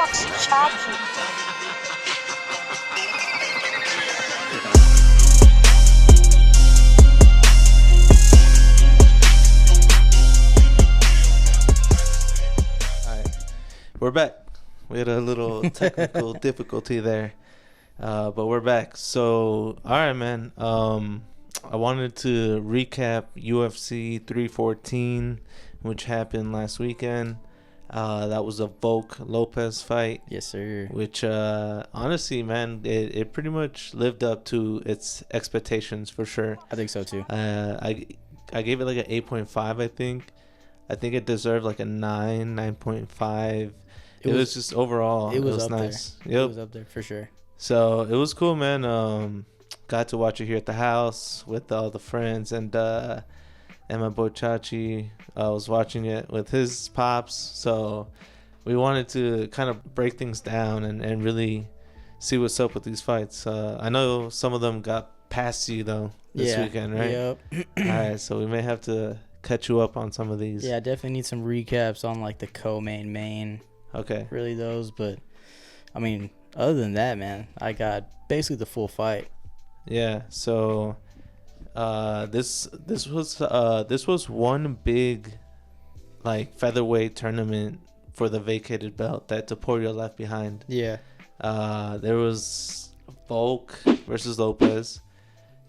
fuck's Chachi? We're back. We had a little technical difficulty there, but we're back. So, all right, man. I wanted to recap UFC 314, which happened last weekend. That was a Volk Lopez fight. Yes, sir. Which, honestly, man, it pretty much lived up to its expectations for sure. I think so too. I gave it like an 8.5. I think it deserved like a 9.5. It was just overall. It was up nice. There. Yep. It was up there for sure. So it was cool, man. Got to watch it here at the house with all the friends and my boy Chachi. I was watching it with his pops. So we wanted to kind of break things down and really see what's up with these fights. I know some of them got past you though this weekend, right? Yep. All right, so we may have to catch you up on some of these. Yeah, I definitely need some recaps on like the co-main. Okay. Really those, but I mean, other than that, man, I got basically the full fight. Yeah. So, this was one big, like, featherweight tournament for the vacated belt that Topuria left behind. Yeah. There was Volk versus Lopez,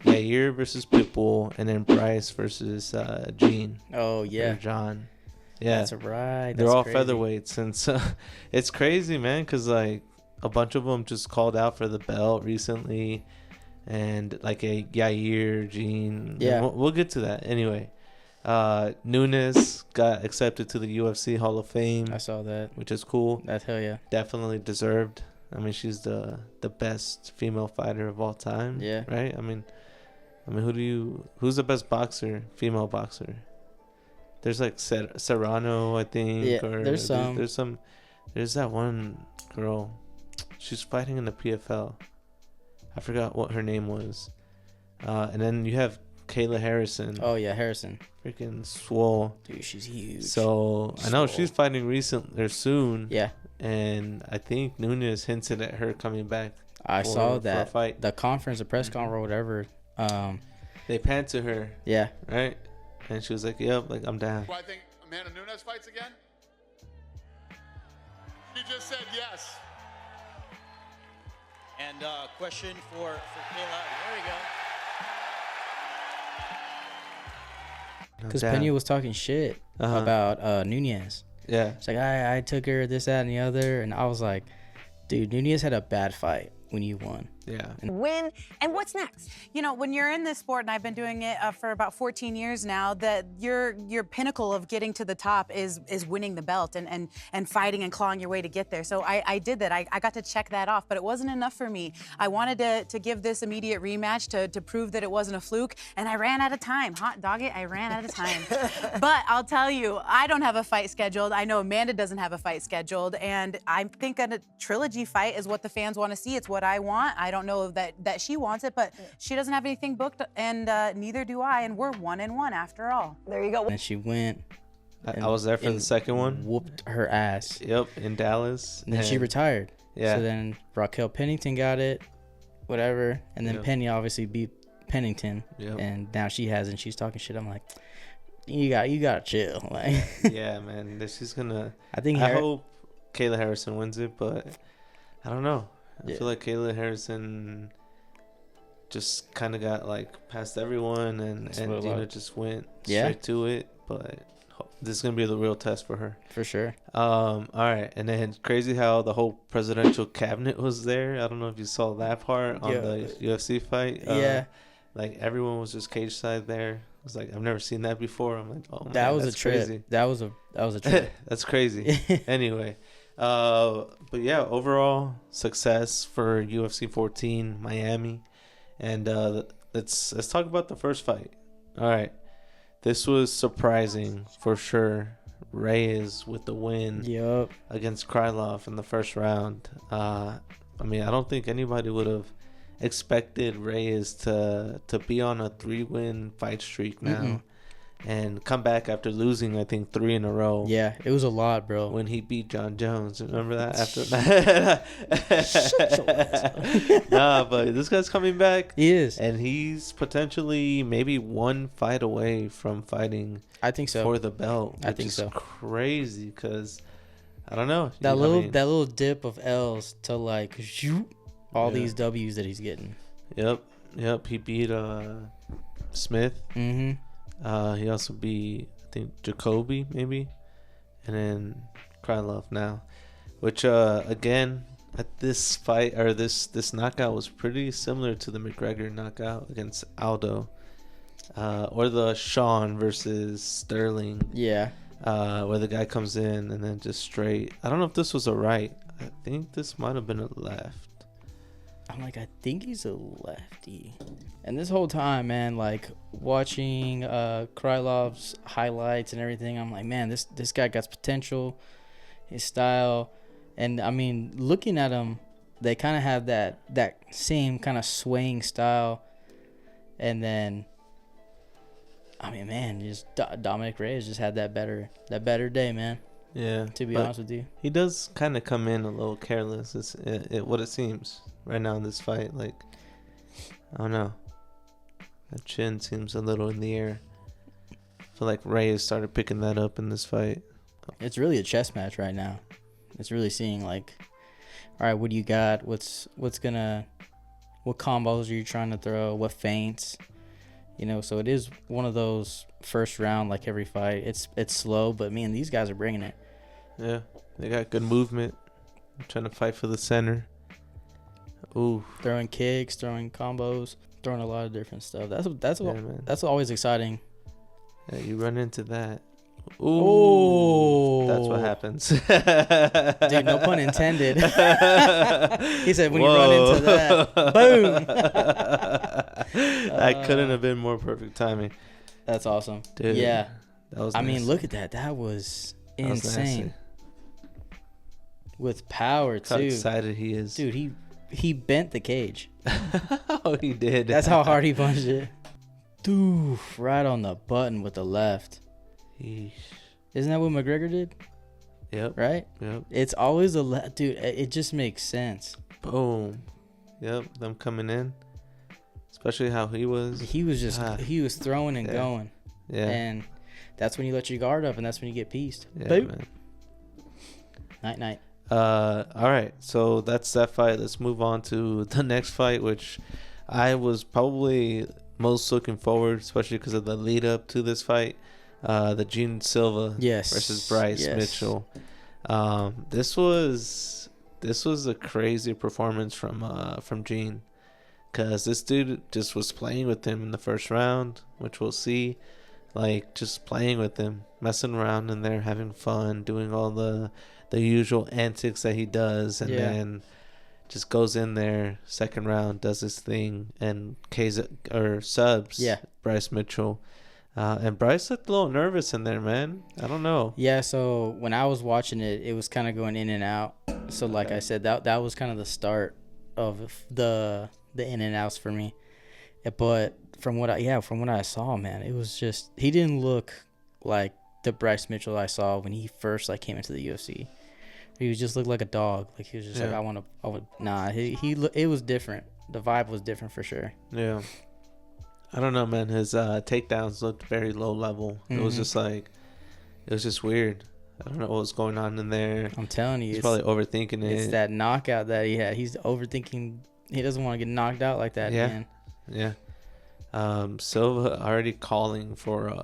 Yair versus Pitbull, and then Bryce versus Gene. Oh yeah. Or John. Yeah, that's right. They're all crazy featherweights, and so it's crazy, man. Cause like a bunch of them just called out for the belt recently, and like a Yair, Gene. Yeah, we'll get to that anyway. Nunes got accepted to the UFC Hall of Fame. I saw that, which is cool. That's hell yeah. Definitely deserved. I mean, she's the best female fighter of all time. Yeah. Right. I mean, who's the best boxer, female boxer? There's like Serrano, I think. Yeah, or there's some. There's that one girl. She's fighting in the PFL. I forgot what her name was. And then you have Kayla Harrison. Oh yeah, Harrison. Freaking swole. Dude, she's huge. So I know she's fighting soon. Yeah. And I think Nunes hinted at her coming back. I saw that. For a fight. The conference, the press conference, or whatever. They panned to her. Yeah. Right. And she was like, "Yep, like I'm down." Do I think Amanda Nunes fights again? She just said yes. And question for Kayla. There we go. Because Pena was talking shit about Nunes. Yeah. It's like, I took her this, that, and the other. And I was like, dude, Nunes had a bad fight when you won. Yeah. Win. And what's next? You know, when you're in this sport, and I've been doing it for about 14 years now, that your pinnacle of getting to the top is winning the belt and fighting and clawing your way to get there. So I did that. I got to check that off, but it wasn't enough for me. I wanted to give this immediate rematch to prove that it wasn't a fluke, and I ran out of time. Hot dog it, I ran out of time. But I'll tell you, I don't have a fight scheduled. I know Amanda doesn't have a fight scheduled, and I think a trilogy fight is what the fans want to see. It's what I want. I don't know that she wants it, but she doesn't have anything booked, and neither do I, and we're 1-1 after all. There you go. And she went. I was there for the second one. Whooped her ass. Yep, in Dallas. And then she retired. Yeah. So then Raquel Pennington got it, whatever, and then Penny obviously beat Pennington, and now she has, and she's talking shit. I'm like, you gotta chill. Like, yeah, man, she's gonna. I hope Kayla Harrison wins it, but I don't know. I feel like Kayla Harrison just kind of got like past everyone, and just went straight to it. But this is gonna be the real test for her, for sure. All right, and then crazy how the whole presidential cabinet was there. I don't know if you saw that part on the UFC fight. Like everyone was just cage side there. It was like I've never seen that before. I'm like, oh, man, that was that's a trip. Crazy. That was a trip. That's crazy. Anyway. But yeah, overall success for UFC 14 Miami, and let's talk about the first fight. All right, this was surprising for sure. Reyes with the win against Krylov in the first round. I mean, I don't think anybody would have expected Reyes to be on a 3-win fight streak now. and come back after losing, I think, 3 in a row. Yeah, it was a lot, bro. When he beat John Jones, remember that? After that, nah, but this guy's coming back. He is, and he's potentially maybe one fight away from fighting. I think so. For the belt. I think so. Crazy, because I don't know that little dip of L's to like all these W's that he's getting. Yep. He beat Smith. Mm-hmm. He also beat, I think, Jacoby maybe, and then Krylov now, which again at this fight or this knockout was pretty similar to the McGregor knockout against Aldo, or the Sean versus Sterling. Yeah. Where the guy comes in and then just straight. I don't know if this was a right. I think this might have been a left. I'm like, I think he's a lefty. And this whole time, man, like watching Krylov's highlights and everything, I'm like, man, this guy got potential, his style. And I mean, looking at him, they kind of have that same kind of swaying style. And then, I mean, man, just Dominic Reyes just had that better day, man. Yeah. To be honest with you, he does kind of come in a little careless. It's what it seems right now in this fight. Like, I don't know. That chin seems a little in the air. I feel like Reyes started picking that up in this fight. It's really a chess match right now. It's really seeing like, all right, what do you got? What combos are you trying to throw? What feints? You know, so it is one of those first round, like every fight. It's slow, but man, these guys are bringing it. Yeah, they got good movement. I'm trying to fight for the center. Ooh, throwing kicks, throwing combos, throwing a lot of different stuff. That's always exciting. Yeah, you run into that. Ooh, oh, that's what happens. Dude, no pun intended. He said when you run into that, boom. That couldn't have been more perfect timing. That's awesome. Dude, yeah, that was. I nice. mean, look at that. That was insane. Nice. With power too. How excited he is, dude. He bent the cage. Oh, he did. That's how hard he punched it. Dude, right on the button with the left. Yeesh. Isn't that what McGregor did? Yep. Right? Yep. It's always the left. Dude, it just makes sense. Boom. Yep. Them coming in. Especially how he was. He was just, he was throwing and going. Yeah. And that's when you let your guard up and that's when you get pieced. Yeah, boom. Man. Night. All right. So that's that fight. Let's move on to the next fight, which I was probably most looking forward, especially because of the lead up to this fight. The Gene Silva versus Bryce Mitchell. This was a crazy performance from Gene, because this dude just was playing with him in the first round, which we'll see, like just playing with him, messing around in there, having fun, doing all the usual antics that he does, and then just goes in there second round, does his thing, and subs Bryce Mitchell. And Bryce looked a little nervous in there, man. I don't know. Yeah, so when I was watching it, it was kind of going in and out. So like I said, that was kind of the start of the in and outs for me. But from what I saw, man, it was just, he didn't look like the Bryce Mitchell I saw when he first like came into the UFC. He just looked like a dog. Like he was just it was different. The vibe was different for sure. Yeah. I don't know, man. His takedowns looked very low level. Mm-hmm. It was just weird. I don't know what was going on in there. I'm telling you, he's probably overthinking it. It's that knockout that he had. He's overthinking. He doesn't want to get knocked out like that, man. Yeah. Silva already calling for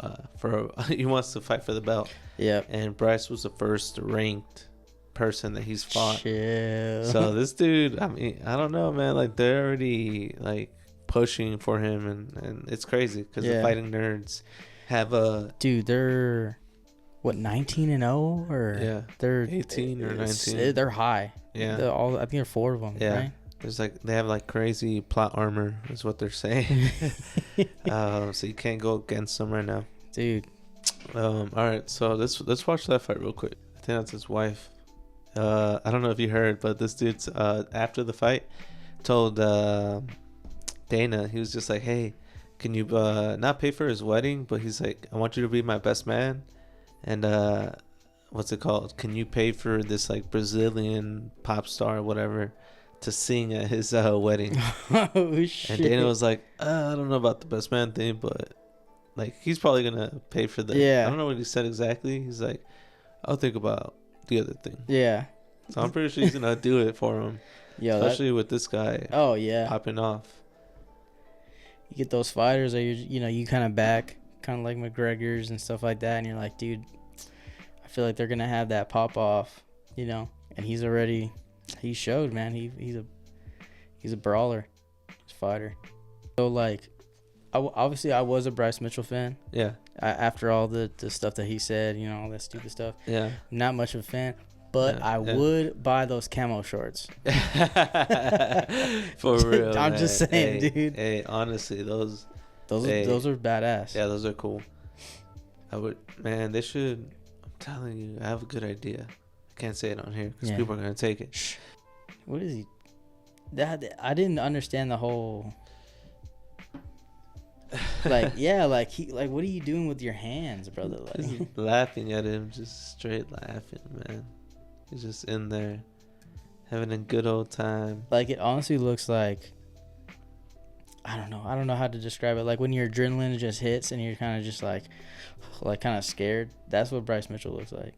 he wants to fight for the belt. Yeah. And Bryce was the first ranked person that he's fought. Chill. So this dude, I mean, I don't know, man. Like they're already like pushing for him, and it's crazy because the fighting nerds have dude, they're what, 19-0 or they're 18 or 19. They're high. Yeah, I think there are 4 of them. Yeah, right? There's like they have like crazy plot armor is what they're saying. So you can't go against them right now, dude. All right, so let's watch that fight real quick. I think that's his wife. I don't know if you heard, but this dude's after the fight told Dana, he was just like, hey, can you not pay for his wedding, but he's like, I want you to be my best man, and what's it called? Can you pay for this like Brazilian pop star or whatever to sing at his wedding? Oh shit. And Dana was like, I don't know about the best man thing, but like he's probably gonna pay for the. Yeah. I don't know what he said exactly. He's like, I'll think about the other thing. Yeah. So I'm pretty sure he's gonna do it for him, Yo, especially with this guy oh yeah. popping off. You get those fighters that you kind of back, kind of like McGregor's and stuff like that, and you're like, dude, I feel like they're gonna have that pop off, and he showed, man, he's a brawler, he's a fighter. So like, obviously I was a Bryce Mitchell fan. Yeah. After all the stuff that he said, all that stupid stuff. Yeah. Not much of a fan, but I would buy those camo shorts. For real. I'm man. just saying, hey, dude. Hey, honestly, those are badass. Yeah, those are cool. They should. I'm telling you, I have a good idea. I can't say it on here because people are gonna take it. What is he? I didn't understand the whole. Like, yeah, like what are you doing with your hands, brother? Like, Just laughing at him, just straight laughing, man. He's just in there having a good old time. Like, it honestly looks like, I don't know how to describe it. Like when your adrenaline just hits and you're kind of just like kind of scared. That's what Bryce Mitchell looks like.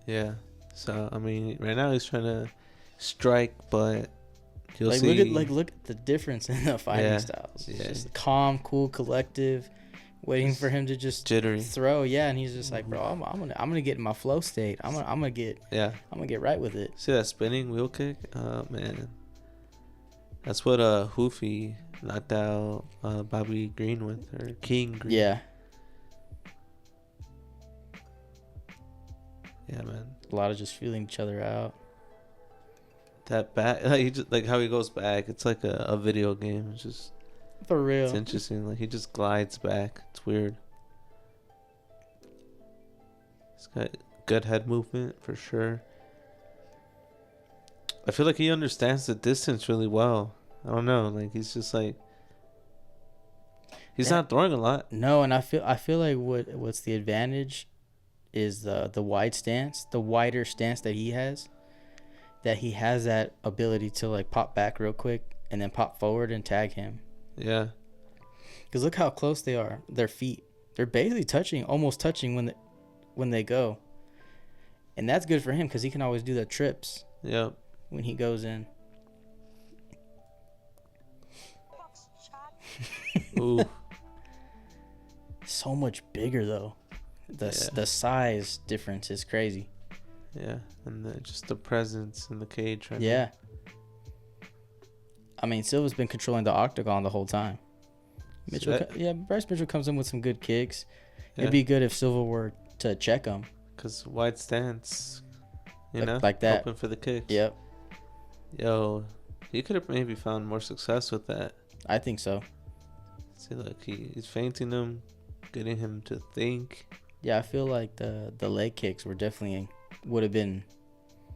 Yeah. So I mean, right now he's trying to strike, but you'll like see. Look at the difference in the fighting styles. Yeah. It's just calm, cool, collective, waiting for him to just jittery throw. Yeah, and he's just like, bro, I'm gonna get in my flow state. I'm gonna get right with it. See that spinning wheel kick? Oh man, that's what Hoofy knocked out Bobby Green with, or King Green. Yeah. Yeah, man. A lot of just feeling each other out. That back, he just, like how he goes back. It's like a video game. It's just for real. It's interesting. Like he just glides back. It's weird. He's got good head movement for sure. I feel like he understands the distance really well. I don't know. Like he's just like he's not throwing a lot. No, and I feel like what's the advantage is the wide stance, the wider stance that he has. That he has that ability to like pop back real quick and then pop forward and tag him. Yeah. Because look how close they are. Their feet, they're basically almost touching when they go. And that's good for him because he can always do the trips. Yep. When he goes in. Ooh. So much bigger though. The size difference is crazy. Yeah, and just the presence in the cage right now. Now. I mean, Silva's been controlling the octagon the whole time. Bryce Mitchell comes in with some good kicks. It'd be good if Silva were to check him. Because wide stance, you know? Like that. Open for the kicks. Yep. Yo, he could have maybe found more success with that. I think so. See, look, he's feinting him, getting him to think. Yeah, I feel like the leg kicks would have been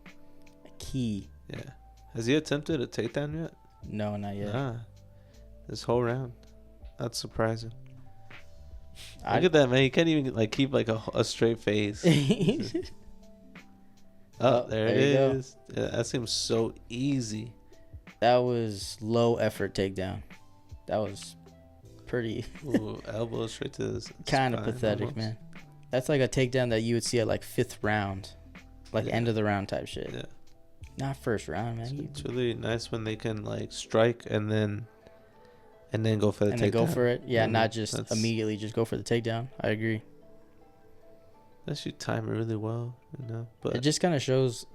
a key. Yeah. Has he attempted a takedown yet? No, not yet. Nah. This whole round. That's surprising. Look at that, man. He can't even like keep like a straight face. There it is. Yeah, that seems so easy. That was low effort takedown. That was pretty Ooh, elbow straight to this. Kind of pathetic, almost. Man. That's like a takedown that you would see at like 5th round. Like end of the round type shit. Yeah. Not first round, man. It's really nice when they can like strike and then go for the takedown. And then go for it. Yeah, not just immediately just go for the takedown. I agree. That should time it really well, you know. But it just kind of shows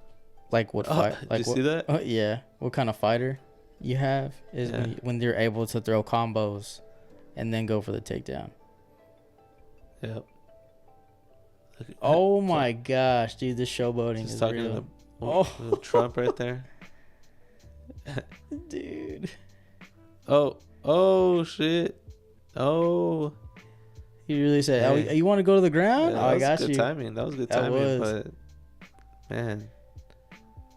like what fight. Like did you see that? Yeah, what kind of fighter you have is when they're able to throw combos and then go for the takedown. Yep. Oh my gosh, dude, this showboating is real. To Trump right there. Dude. Oh shit. Oh. He really said, "Oh, you want to go to the ground?" Yeah, I got you. Good timing. That was good timing. But man,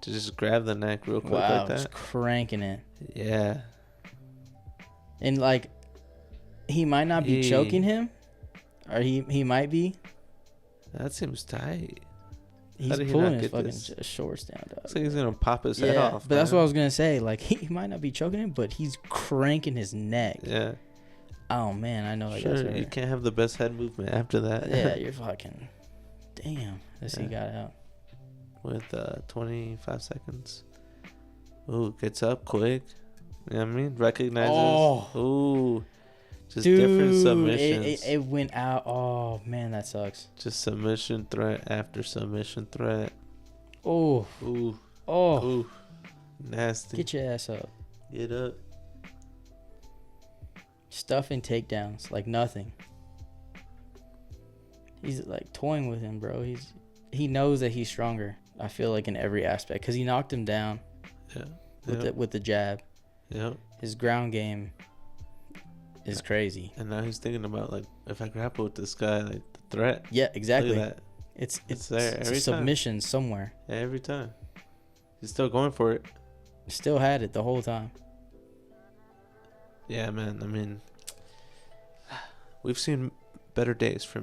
to just grab the neck real quick like that. Just cranking it. Yeah. And like, he might not be Hey. choking him, or he might be. That seems tight. He's did he pulling not his get fucking this? shorts down, dog. Looks like he's gonna pop his head Yeah, off. but that's what I man. was gonna say. Like, he might not be choking him, but he's cranking his neck. Yeah, Oh man, I know. sure. That's You can't have the best head movement after that. Yeah, you're fucking. Damn, this he Yeah. got out. With 25 seconds. Ooh, gets up quick. You know what I mean? Recognizes. Oh. Ooh. Just Dude, different submissions. it went out. Oh man, that sucks. Just submission threat after submission threat. Oh, Ooh. oh, Ooh. Nasty. get your ass up. Get up. Stuffing takedowns like nothing. He's like toying with him, bro. He knows that he's stronger. I feel like in every aspect, because he knocked him down Yeah. with the jab. Yep. His ground game is crazy. And now he's thinking about, like, if I grapple with this guy, like, the threat. Yeah, exactly. Look at that. It's there it's every a time. submission somewhere. Every time. He's still going for it. Still had it the whole time. Yeah, man. I mean, we've seen better days for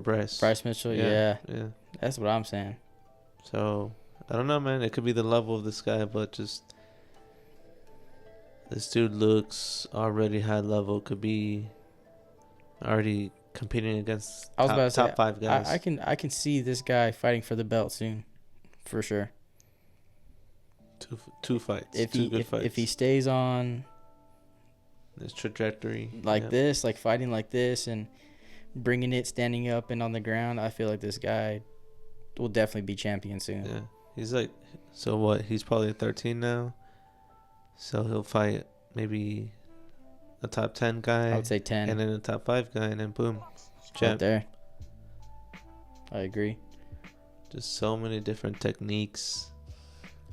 Bryce. Bryce Mitchell, yeah, Yeah. that's what I'm saying. So I don't know, man. It could be the level of this guy, but just this dude looks already high level. Could be already competing against I was top, about to say, top 5 guys. I can see this guy fighting for the belt soon, for sure. Two fights. If two good fights. if he stays on This trajectory like yeah. this, like fighting like this, and bringing it, standing up and on the ground, I feel like this guy will definitely be champion soon. Yeah, he's like, so what? He's probably 13 now, so he'll fight maybe a top 10 guy. I would say 10. and then a top 5 guy, and then boom, Right champ. there. I agree. Just so many different techniques.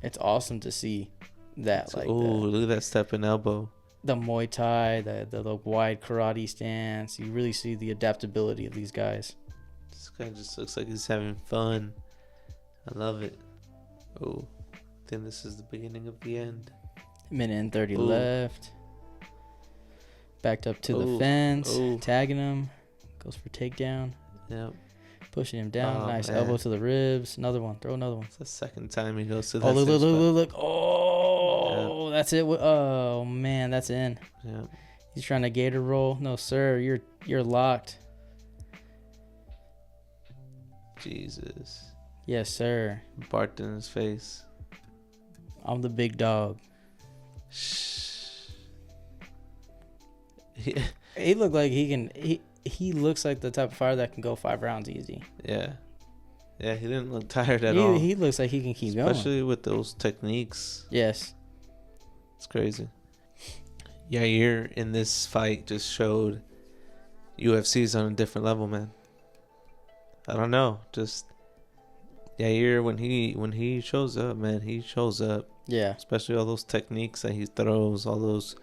It's awesome to see that, like Look at that step and elbow. the Muay Thai, the wide karate stance. You really see the adaptability of these guys. This guy just looks like he's having fun. I love it. Oh, I think this is the beginning of the end. Minute and 30 Ooh. left. Backed up to the Ooh. fence, Ooh. tagging him. Goes for takedown, Yep. pushing him down. Oh, Nice man. elbow to the ribs. Another one. Throw another one. It's the second time he goes to that Oh, look, same look, look, spot. look, look. Oh, that's it. Oh, man, that's in. Yeah. He's trying to gator roll. No, sir. You're locked. Jesus. Yes, sir. Barked in his face. I'm the big dog. Yeah. He looked like he can. He looks like the type of fighter that can go 5 rounds easy. Yeah. Yeah, he didn't look tired at all. He looks like he can keep going. Especially with those techniques. Yes. It's crazy. Yair in this fight just showed UFC's on a different level, man. I don't know. Just Yair when he shows up, man, he shows up. Yeah. Especially all those techniques that he throws, all those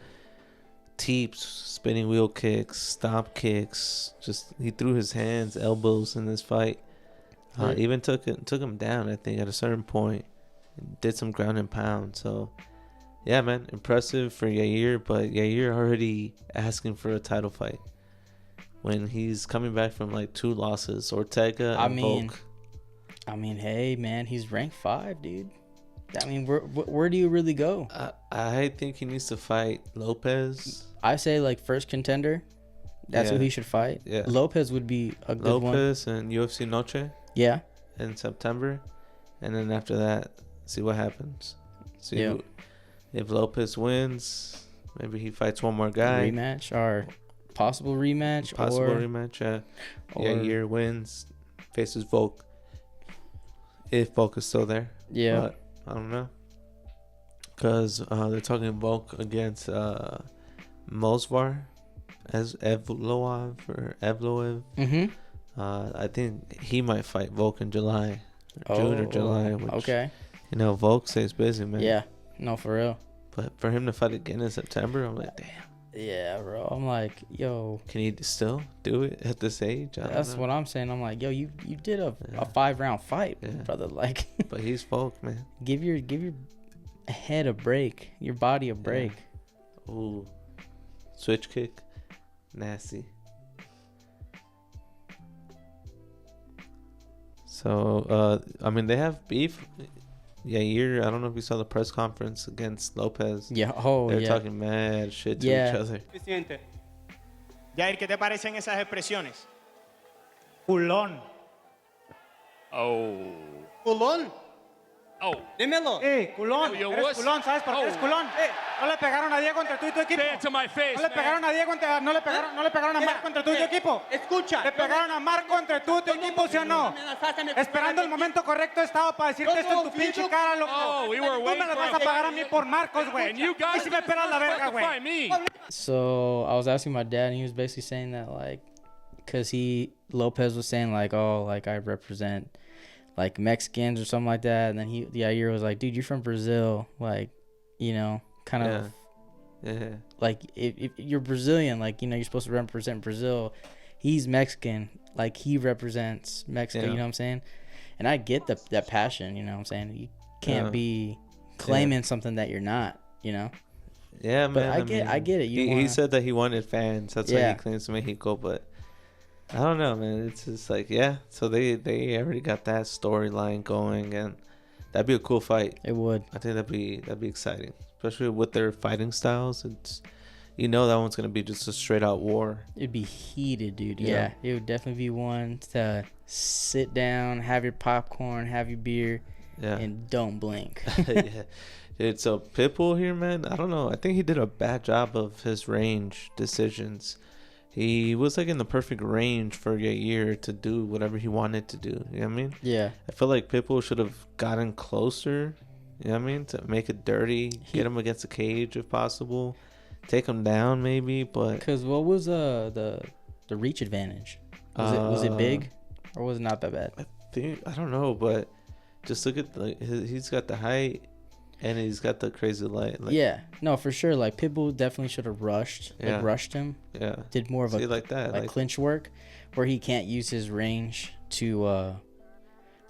teeps, spinning wheel kicks, stomp kicks. Just he threw his hands, elbows in this fight. Right. Even took him down, I think, at a certain point. Did some ground and pound. So, yeah, man, impressive for Yair. But Yair already asking for a title fight when he's coming back from like 2 losses. Ortega and Volk. I mean, hey, man, he's ranked 5, dude. I mean, where do you really go? I think he needs to fight Lopez. I say like first contender. That's who Yeah. he should fight. Yeah. Lopez would be a good one. Lopez and UFC Noche Yeah. in September, and then after that, see what happens. See Yeah. if Lopez wins, maybe he fights one more guy. Rematch or possible rematch. Possible or, rematch. or- Yair wins, faces Volk. If Volk is still there. Yeah. But I don't know. Because they're talking Volk against Mosvar as Evloev or Evloev. Mm-hmm. I think he might fight Volk in July. June or July. Which, Okay. You know, Volk stays busy, man. Yeah. No, for real. But for him to fight again in September, I'm like, damn. Yeah, bro. I'm like, yo. Can he still do it at this age? That's what I'm saying. I'm like, yo, you did a 5-round fight, Yeah. brother. Like, But he's Volk, man. give your head a break, your body a break. Ooh. switch kick, nasty. So, I mean, they have beef. Yair, I don't know if you saw the press conference against Lopez. Yeah. Oh, They're yeah. talking mad shit to Yeah. each other. Suficiente. Jair, ¿qué te parecen esas expresiones? Culón. Oh. ¿Culón? Oh. Dímelo. Culón. Yo, Eres what's- culón, ¿sabes por qué eres Oh. culón? No le pegaron a Diego entre tú y tu equipo. Say it to my face, No le pegaron a Diego entre, no le pegaron a Marco entre tú y tu equipo. Escucha. Le pegaron a Marco entre tú y tu equipo, ¿sí o no? Esperando el momento correcto he estado para decirte esto en tu pinche cara, loco. Oh, we were Tú me waiting la for vas a pagar a mí por Marcos, güey. And you Y guys si me pelas la verga, justify güey. me. So I was asking my dad, and he was basically saying that, like, because Lopez was saying, like, oh, like, I represent, like, Mexicans or something like that. And then Yair was like, dude, you're from Brazil. Like, you know, kind of, Yeah. like, if you're Brazilian, like, you know, you're supposed to represent Brazil. He's Mexican. Like, he represents Mexico, Yeah. you know what I'm saying? And I get that passion, you know what I'm saying? You can't Yeah. be claiming something that you're not, you know? Yeah, But man. I get it. He wanna- said that he wanted fans. That's why Yeah. he claims Mexico. But I don't know, man. It's just like, yeah. So they already got that storyline going, and that'd be a cool fight. It would. I think that'd be exciting, especially with their fighting styles. It's, you know, that one's gonna be just a straight out war. It'd be heated, dude. Yeah. Yeah. It would definitely be one to sit down, have your popcorn, have your beer, Yeah. and don't blink. Yeah. Dude, so Pitbull here, man, I don't know. I think he did a bad job of his range decisions. He was like in the perfect range for Yair to do whatever he wanted to do. You know what I mean? Yeah. I feel like Pitbull should have gotten closer. You know what I mean? To make it dirty, get him against the cage if possible, take him down maybe. But Cause what was the reach advantage? Was it big, or was it not that bad? I don't know, but just look at he's got the height. And he's got the crazy light. Like, Yeah. No, for sure. Like Pitbull definitely should have rushed. Yeah. Like rushed him. Yeah. Did more of See, a like that, like clinch work, where he can't use his range to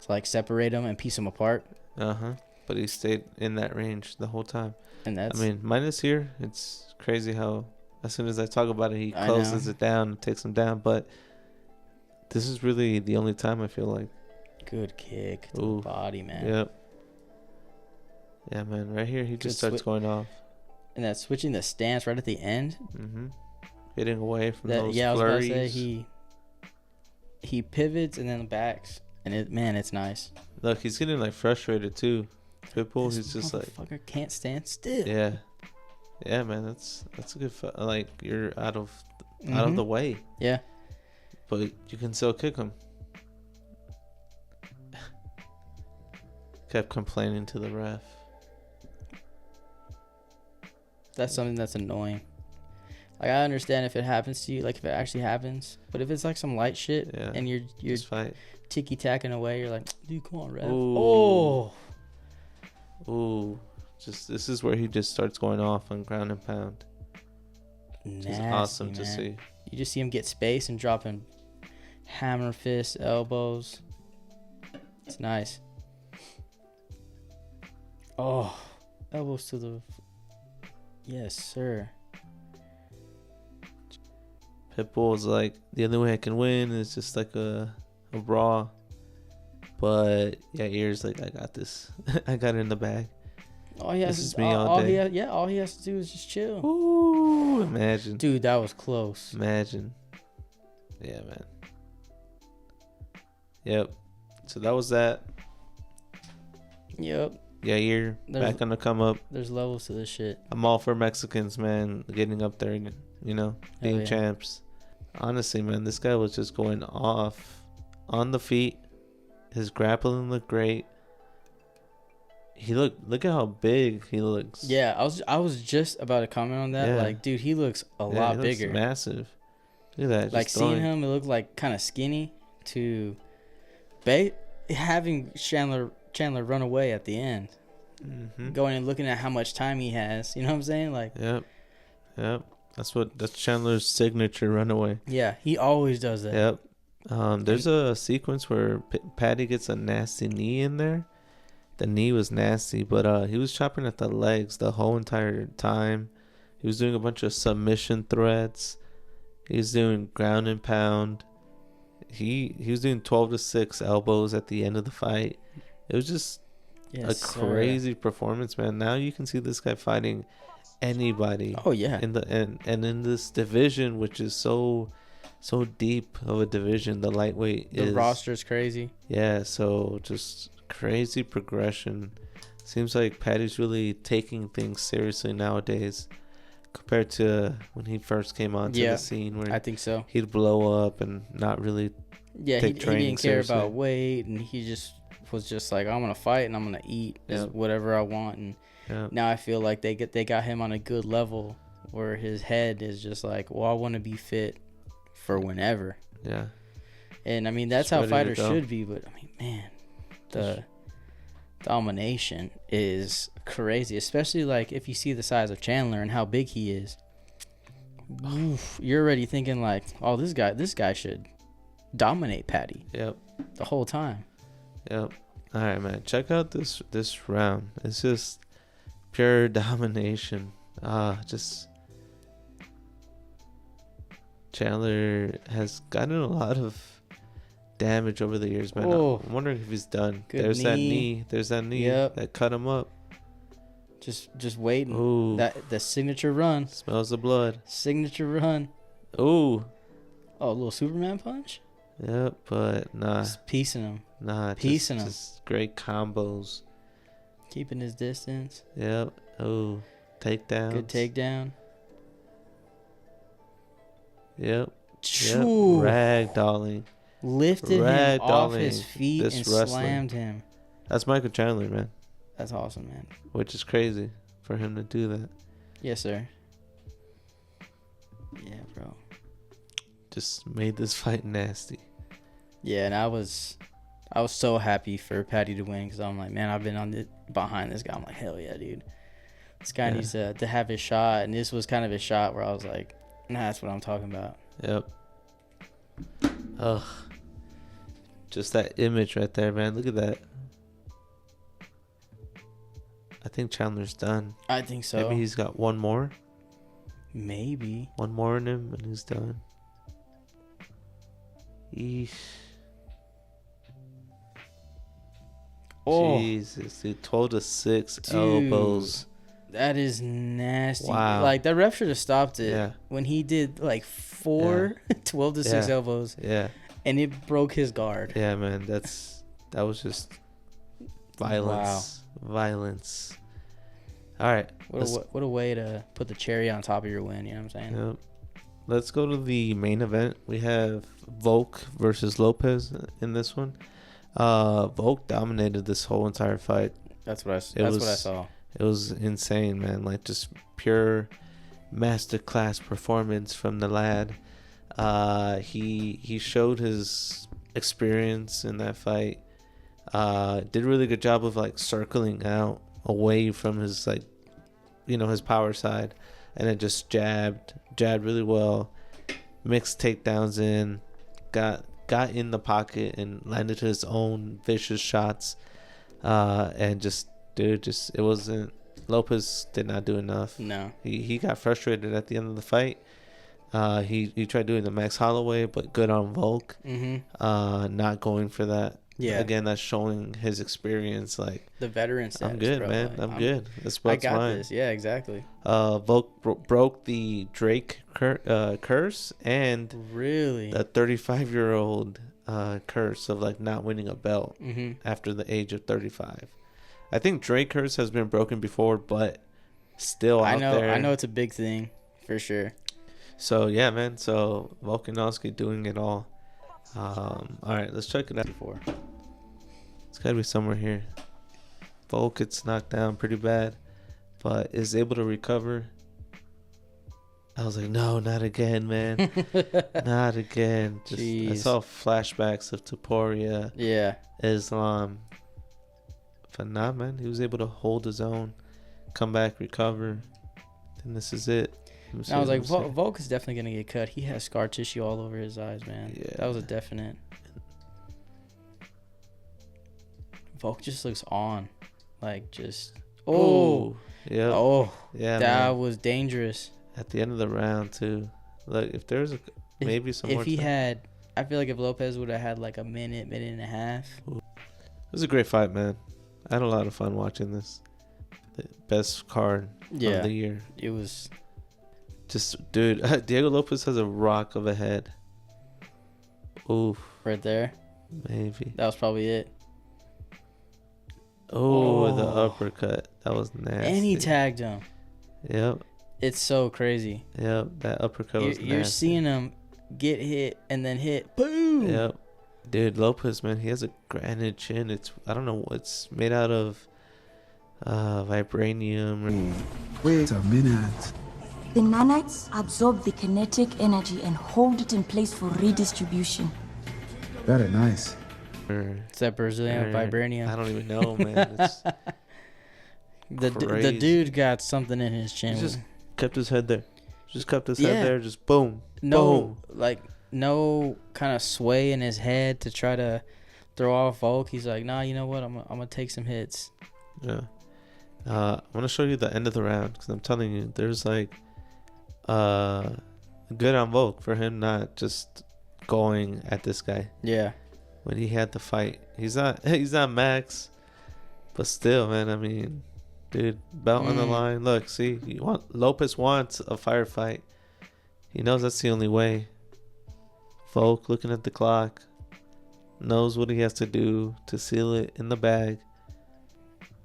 like separate him and piece him apart. But he stayed in that range the whole time. And that's. I mean, minus here, it's crazy how as soon as I talk about it, he I closes know. it down, takes him down. But this is really the only time I feel like. Good kick to Ooh. the body, man. Yep. Yeah, man. Right here, he just Good starts going off. And that switching the stance right at the end. Hitting away from That, those yeah, I was flurries. about to say he pivots and then backs, and it's nice. Look, he's getting like frustrated too. Pitbull, he's just like, motherfucker can't stand still. yeah, yeah, man. That's a good like you're out of Mhm. the way. Yeah. But you can still kick him. Kept complaining to the ref. That's something that's annoying. Like, I understand if it happens to you, like if it actually happens, but if it's like some light shit Yeah. and you're Just fight. ticky tacking away, you're like, dude, come on, ref. Ooh. Oh, Ooh, just this is where he just starts going off on ground and pound. Which is nasty, awesome to man. see. You just see him get space and dropping hammer fists, elbows. It's nice. Oh, elbows to the. Yes, sir. Pitbull's like, the only way I can win is just like a brawl. But yeah, Ear's like, I got this. I got it in the bag. All he has This is is me all day. all he has to do is just chill. Ooh, imagine. Dude, that was close. Imagine. Yeah, man. Yep. So that was that. Yep. Yair There's- back on the come up. There's levels to this shit. I'm all for Mexicans, man, getting up there, you know, being yeah. champs. Honestly, man, this guy was just going off on the feet. His grappling looked great. Look at how big he looks. Yeah, I was just about to comment on that. Yeah. Like, dude, he looks a Yeah, lot he looks bigger. massive. Look at that. Like, just seeing throwing. him, it looked like kind of skinny to having Chandler run away at the end. Mhm. Going and looking at how much time he has. You know what I'm saying? Like, Yep. That's Chandler's signature runaway. yeah, he always does that. Yep. There's a sequence where Patty gets a nasty knee in there. The knee was nasty, but he was chopping at the legs the whole entire time, He was doing a bunch of submission threats. He was doing ground and pound. He was doing 12-6 elbows at the end of the fight. It was just a crazy performance, man. Now you can see this guy fighting anybody. Oh yeah. In the and in this division, which is so deep of a division, the lightweight The roster is crazy. Yeah, so just crazy progression. Seems like Patty's really taking things seriously nowadays compared to when he first came onto the scene, where I think so. he'd blow up and not really Yeah, take he training didn't care seriously. about weight, and he just was just like, I'm gonna fight and I'm gonna eat whatever I want. And now I feel like they got him on a good level where his head is just like, well, I want to be fit for whenever. Yeah. And I mean, that's Just how ready to fighters go. should be. But I mean, man, the domination is crazy, especially like if you see the size of Chandler and how big he is. Oof, you're already thinking like, oh, this guy should dominate Patty. Yep. The whole time. Yep. All right, man. Check out this round. It's just pure domination. Just Chandler has gotten a lot of damage over the years, man. Oh. I'm wondering if he's done. Good There's that knee. knee. There's that knee Yep. that cut him up. Just waiting. Ooh. The signature run. Smells the blood. Signature run. Ooh. Oh, a little Superman punch. Yep, but nah. Just piecing him. Nah. Piecing him. Just great combos. Keeping his distance. Yep. Oh. Takedowns. Good takedown. Yep. Yep. Choo. Ragdolling. Lifted him off his feet this and wrestler. slammed him. That's Michael Chandler, man. That's awesome, man. Which is crazy for him to do that. Yes, sir. Yeah, bro. Just made this fight nasty. Yeah, and I was so happy for Patty to win because I'm like, man, I've been behind this guy. I'm like, hell yeah, dude. This guy needs to have his shot, and this was kind of his shot where I was like, nah, that's what I'm talking about. Yep. Ugh. Just that image right there, man. Look at that. I think Chandler's done. I think so. Maybe he's got one more. Maybe. One more in him, and he's done. Eesh. Oh. Jesus, dude. 12-6 Dude. elbows. That is nasty. Wow. Like, the ref should have stopped it Yeah. when he did, like, 4 12-6 Yeah. elbows, Yeah. and it broke his guard. Yeah, man. That was just violence. Violence. All right. What a way to put the cherry on top of your win, you know what I'm saying? Yep. Let's go to the main event. We have Volk versus Lopez in this one. Volk dominated this whole entire fight. That's what I saw. It was insane, man. Like, just pure masterclass performance from the lad. He showed his experience in that fight. Did a really good job of like circling out away from his his power side, and then just jabbed really well, mixed takedowns in, got in the pocket and landed his own vicious shots, and it wasn't. Lopez did not do enough. No. He got frustrated at the end of the fight. He tried doing the Max Holloway, but good on Volk. Not going for that. Yeah. Again, that's showing his experience. Like, The veteran status, I'm good, bro. man. Like, I'm good. That's I what's got mine. this. Yeah, exactly. Volk broke the Drake curse and Really? the 35-year-old curse of like not winning a belt after the age of 35. I think Drake curse has been broken before, but still out there. I know it's a big thing for sure. So yeah, man. So Volkanovski doing it all. All right, let's check it out. Before. It's gotta be somewhere here. Volk gets knocked down pretty bad, but is able to recover. I was like, no, not again, man. Not again. I Jeez. saw flashbacks of Topuria, Yeah. Islam. But nah, man. He was able to hold his own, come back, recover. Then this is it. And I was like, Volk is definitely gonna get cut. He has scar tissue all over his eyes, man. Yeah. That was a definite. Volk just looks on, like just. Oh, Yeah. Oh, Yeah, that man. was dangerous. At the end of the round too. Look, if there's maybe some more If he time. had, I feel like if Lopez would have had like a minute and a half. It was a great fight, man. I had a lot of fun watching this. The best card of the year. It was. Just, dude, Diego Lopez has a rock of a head. Oof. Right there. Maybe. That was probably it. Oh, the uppercut. That was nasty. And he tagged him. Yep. It's so crazy. Yep. That uppercut was nasty. You're seeing him get hit and then hit. Boom. Yep. Dude, Lopez, man, he has a granite chin. It's, I don't know, it's made out of vibranium. Wait a minute. The nanites absorb the kinetic energy and hold it in place for redistribution. Very nice. It's that Brazilian vibranium. I don't even know, man. It's the crazy. dude got something in his chin. He just kept his head there. Just kept his head there. Just boom. No, boom. No kind of sway in his head to try to throw off Volk. He's like, nah, you know what? I'm gonna take some hits. Yeah. I want to show you the end of the round because I'm telling you, there's like good on Volk for him not just going at this guy. Yeah. When he had the fight, he's not Max, but still, man. I mean, dude, belt on the line. Look, see, Lopez wants a firefight. He knows that's the only way. Volk looking at the clock, knows what he has to do to seal it in the bag,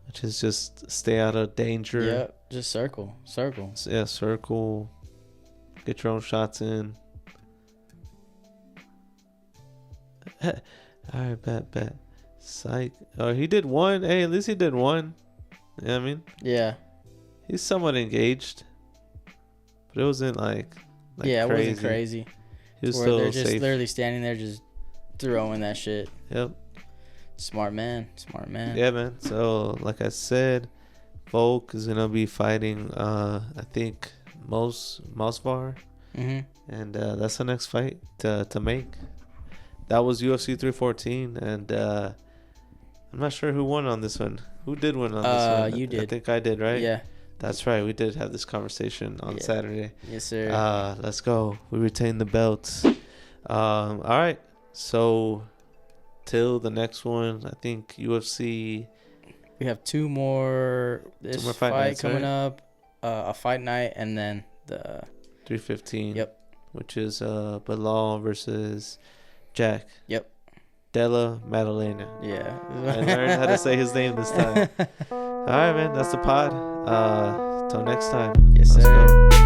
which is just stay out of danger. Yeah, just circle. Yeah, circle. Get your own shots in. All right, bet. Psych. Oh, he did one. Hey, at least he did one. You know what I mean? Yeah. He's somewhat engaged, but it wasn't like yeah, crazy. It wasn't crazy. He was where still they're just safe. literally standing there just throwing that shit. Yep. Smart man. Yeah, man. So, like I said, Volk is gonna be fighting. I think Mosvar, and that's the next fight to make. That was UFC 314, and I'm not sure who won on this one. Who did win on this one? You did. I think I did, right? Yeah. That's right. We did have this conversation on Saturday. Yes, sir. Let's go. We retain the belts. All right. So, till the next one, I think UFC. We have two more. This more fight fight nights, coming right? up, a fight night, and then the 315. Yep. Which is Bilal versus Jack. Yep. Della Maddalena. Yeah. I learned how to say his name this time. All right, man. That's the pod. Till next time. Yes, Let's sir. go.